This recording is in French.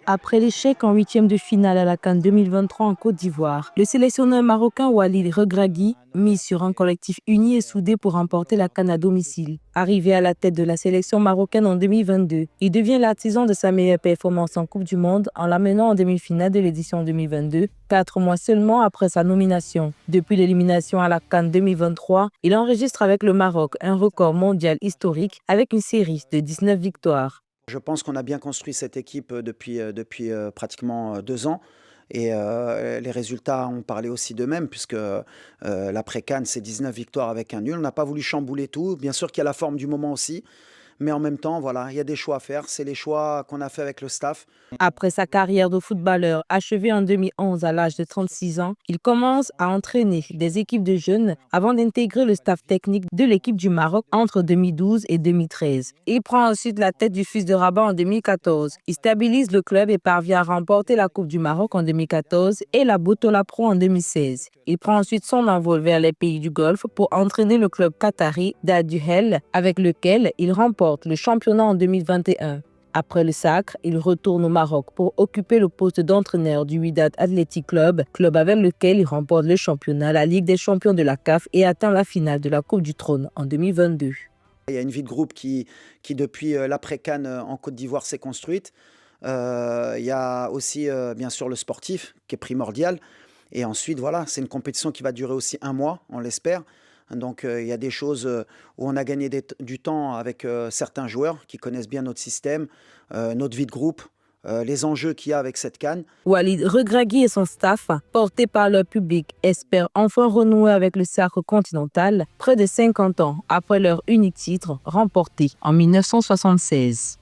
Après l'échec en huitième de finale à la CAN 2023 en Côte d'Ivoire, le sélectionneur marocain Walid Regragui mise sur un collectif uni et soudé pour remporter la CAN à domicile. Arrivé à la tête de la sélection marocaine en 2022, il devient l'artisan de sa meilleure performance en Coupe du Monde en l'amenant en demi-finale de l'édition 2022, 4 mois seulement après sa nomination. Depuis l'élimination à la CAN 2023, il enregistre avec le Maroc un record mondial historique avec une série de 19 victoires. Je pense qu'on a bien construit cette équipe depuis pratiquement 2 ans. Et les résultats ont parlé aussi d'eux-mêmes, puisque l'après-CAN, c'est 19 victoires avec un nul. On n'a pas voulu chambouler tout. Bien sûr qu'il y a la forme du moment aussi. Mais en même temps, voilà, il y a des choix à faire. C'est les choix qu'on a fait avec le staff. Après sa carrière de footballeur achevée en 2011 à l'âge de 36 ans, il commence à entraîner des équipes de jeunes avant d'intégrer le staff technique de l'équipe du Maroc entre 2012 et 2013. Il prend ensuite la tête du Fils de Rabat en 2014. Il stabilise le club et parvient à remporter la Coupe du Maroc en 2014 et la Botola Pro en 2016. Il prend ensuite son envol vers les pays du Golfe pour entraîner le club qatari d'Al Duhail, avec lequel il remporte le championnat en 2021. Après le sacre, il retourne au Maroc pour occuper le poste d'entraîneur du Wydad Athletic Club, club avec lequel il remporte le championnat, la Ligue des champions de la CAF et atteint la finale de la Coupe du Trône en 2022. Il y a une vie de groupe qui depuis l'après-CAN en Côte d'Ivoire, s'est construite. Il y a aussi, bien sûr, le sportif qui est primordial. Et ensuite, voilà, c'est une compétition qui va durer aussi 1 mois, on l'espère. Donc, il y a des choses où on a gagné du temps avec certains joueurs qui connaissent bien notre système, notre vie de groupe, les enjeux qu'il y a avec cette CAN. Walid Regragui et son staff, portés par leur public, espèrent enfin renouer avec le sacre continental près de 50 ans après leur unique titre remporté en 1976.